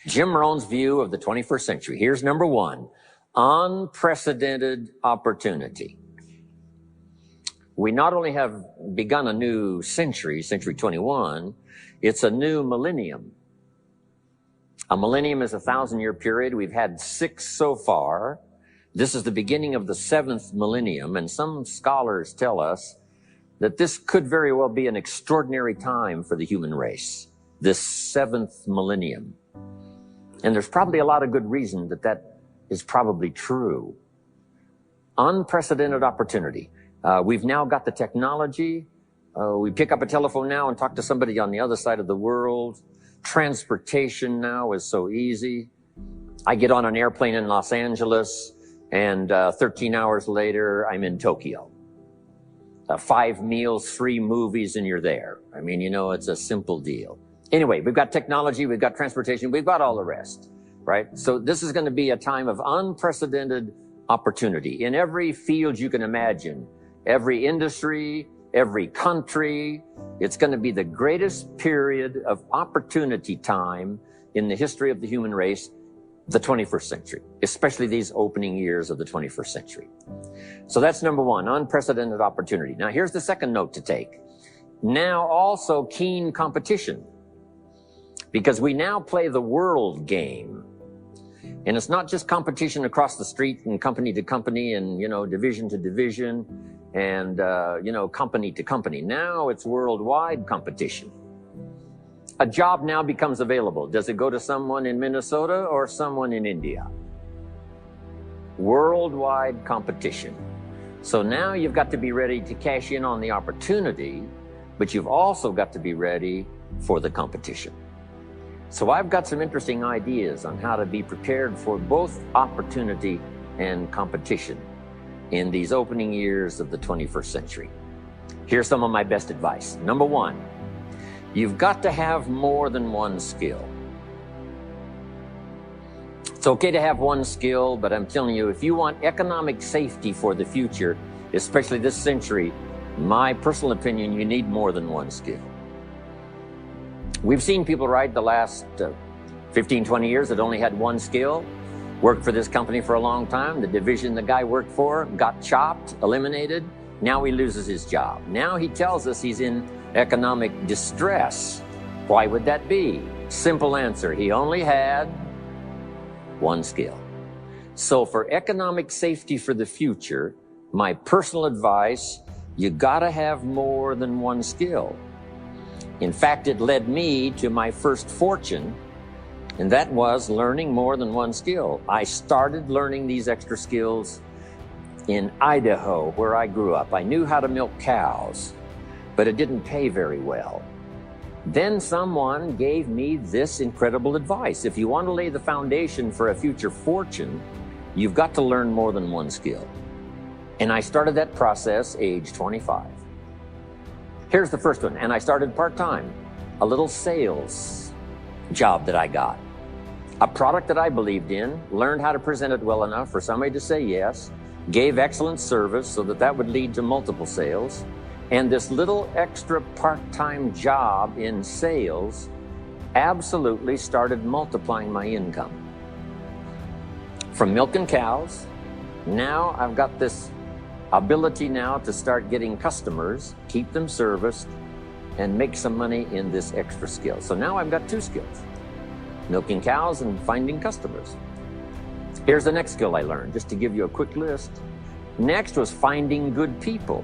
Jim Rohn's view of the 21st century. Here's number one, unprecedented opportunity. We not only have begun a new century, century 21, it's a new millennium. A millennium is a 1,000-year period. We've had 6 so far. This is the beginning of the 7th millennium, and some scholars tell us that this could very well be an extraordinary time for the human race, this 7th millennium. And there's probably a lot of good reason that that is probably true. Unprecedented opportunity. We've now got the technology. We pick up a telephone now and talk to somebody on the other side of the world. Transportation now is so easy. I get on an airplane in Los Angeles, and 13 hours later, I'm in Tokyo. 5 meals, 3 movies, and you're there. I mean, you know, it's a simple deal. Anyway, we've got technology, we've got transportation, we've got all the rest, right? So this is going to be a time of unprecedented opportunity in every field you can imagine, every industry, every country. It's going to be the greatest period of opportunity time in the history of the human race, the 21st century, especially these opening years of the 21st century. So that's number one, unprecedented opportunity. Now here's the second note to take. Now also keen competition, because we now play the world game. And it's not just competition across the street and company to company and, you know, division to division and, you know, company to company. Now it's worldwide competition. A job now becomes available. Does it go to someone in Minnesota or someone in India? Worldwide competition. So now you've got to be ready to cash in on the opportunity, but you've also got to be ready for the competition. So I've got some interesting ideas on how to be prepared for both opportunity and competition in these opening years of the 21st century. Here's some of my best advice. Number one, you've got to have more than one skill. It's okay to have one skill, but I'm telling you, if you want economic safety for the future, especially this century, my personal opinion, you need more than one skill. We've seen people, right, the last 15, 20 years that only had one skill, worked for this company for a long time. The division the guy worked for got chopped, eliminated. Now he loses his job. Now he tells us he's in economic distress. Why would that be? Simple answer. He only had one skill. So for economic safety for the future, my personal advice, you gotta have more than one skill. In fact, it led me to my first fortune, and that was learning more than one skill. I started learning these extra skills in Idaho, where I grew up. I knew how to milk cows, but it didn't pay very well. Then someone gave me this incredible advice. If you want to lay the foundation for a future fortune, you've got to learn more than one skill. And I started that process age 25. Here's the first one, and I started part-time, a little sales job that I got. A product that I believed in, learned how to present it well enough for somebody to say yes, gave excellent service so that that would lead to multiple sales. And this little extra part-time job in sales absolutely started multiplying my income. From milking cows, now I've got this ability now to start getting customers, keep them serviced, and make some money in this extra skill. So now I've got 2 skills, milking cows and finding customers. Here's the next skill I learned, just to give you a quick list. Next was finding good people.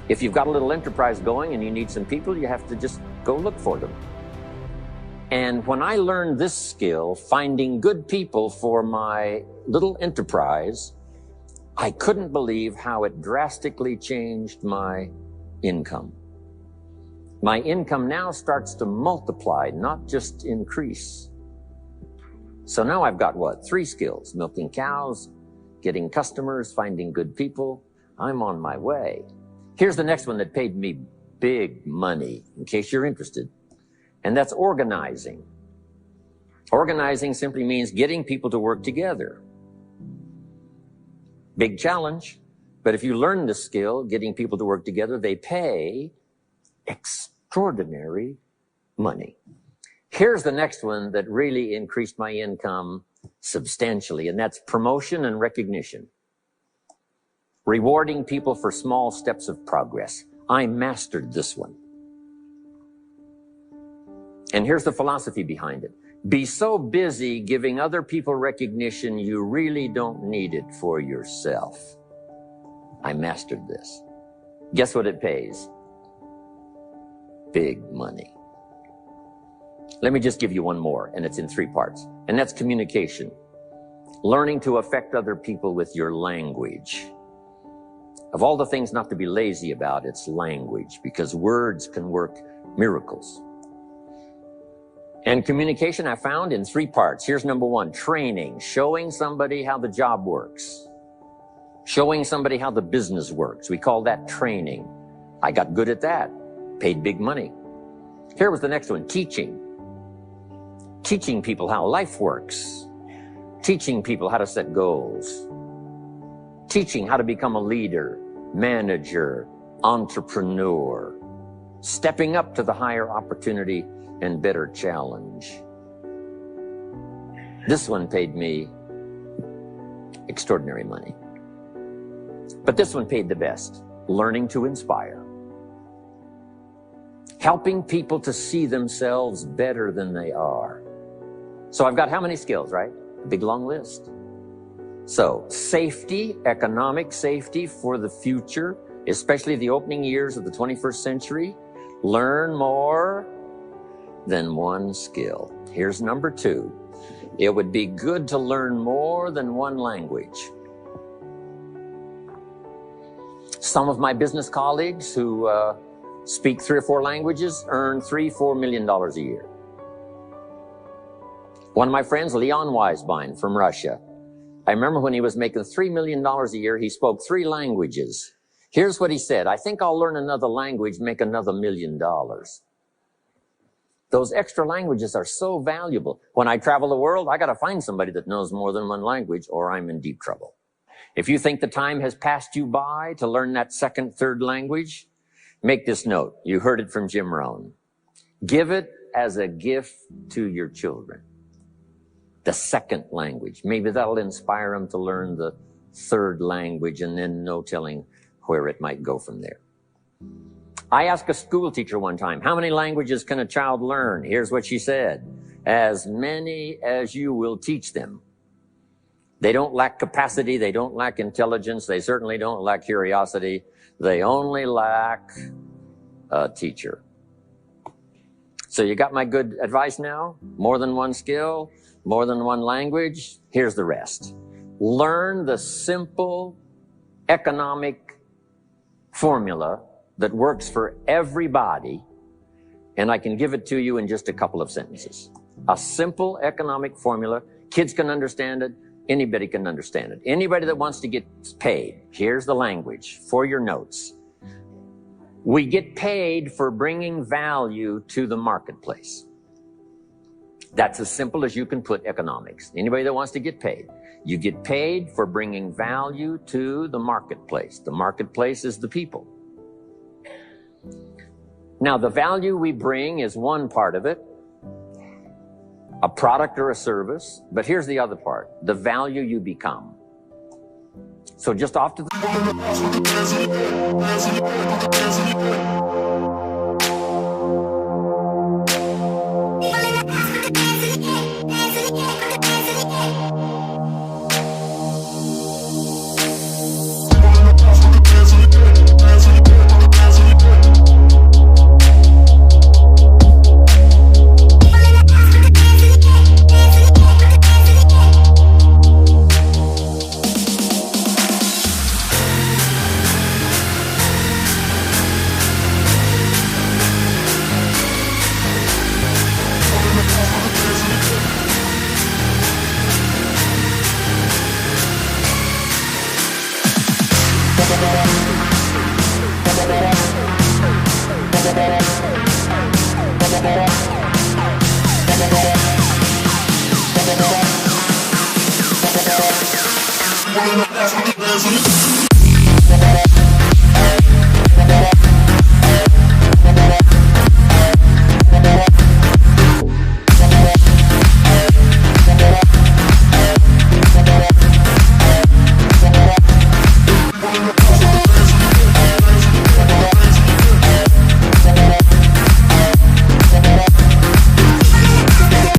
If you've got a little enterprise going and you need some people, you have to just go look for them. And when I learned this skill, finding good people for my little enterprise, I couldn't believe how it drastically changed my income. My income now starts to multiply, not just increase. So now I've got what? 3 skills: milking cows, getting customers, finding good people. I'm on my way. Here's the next one that paid me big money, in case you're interested, and that's organizing. Organizing simply means getting people to work together. Big challenge, but if you learn this skill, getting people to work together, they pay extraordinary money. Here's the next one that really increased my income substantially, and that's promotion and recognition. Rewarding people for small steps of progress. I mastered this one. And here's the philosophy behind it. Be so busy giving other people recognition, you really don't need it for yourself. I mastered this. Guess what it pays? Big money. Let me just give you one more, and it's in 3 parts. And that's communication. Learning to affect other people with your language. Of all the things not to be lazy about, it's language, because words can work miracles. And communication I found in 3 parts. Here's number 1, training, showing somebody how the job works. Showing somebody how the business works. We call that training. I got good at that. Paid big money. Here was the next one, teaching. Teaching people how life works. Teaching people how to set goals. Teaching how to become a leader, manager, entrepreneur. Stepping up to the higher opportunity and better challenge. This one paid me extraordinary money. But this one paid the best. Learning to inspire. Helping people to see themselves better than they are. So I've got how many skills, right? A big long list. So safety, economic safety for the future, especially the opening years of the 21st century. Learn more than one skill. Here's number 2. It would be good to learn more than one language. Some of my business colleagues who speak 3 or 4 languages earn $3-4 million a year. One of my friends, Leon Weisbein from Russia, I remember when he was making $3 million a year, he spoke 3 languages. Here's what he said, I think I'll learn another language, make another $1 million. Those extra languages are so valuable. When I travel the world, I got to find somebody that knows more than one language or I'm in deep trouble. If you think the time has passed you by to learn that 2nd, 3rd language, make this note. You heard it from Jim Rohn. Give it as a gift to your children. The 2nd language. Maybe that'll inspire them to learn the 3rd language, and then no telling where it might go from there. I asked a school teacher one time, how many languages can a child learn? Here's what she said. As many as you will teach them. They don't lack capacity. They don't lack intelligence. They certainly don't lack curiosity. They only lack a teacher. So you got my good advice now? More than one skill, more than one language. Here's the rest. Learn the simple economic formula that works for everybody, and I can give it to you in just a couple of sentences. A simple economic formula. Kids can understand it. Anybody can understand it. Anybody that wants to get paid. Here's the language for your notes. We get paid for bringing value to the marketplace. That's as simple as you can put economics. Anybody that wants to get paid. You get paid for bringing value to the marketplace. The marketplace is the people. Now, the value we bring is one part of it, a product or a service, but here's the other part, the value you become. So just off to the... There's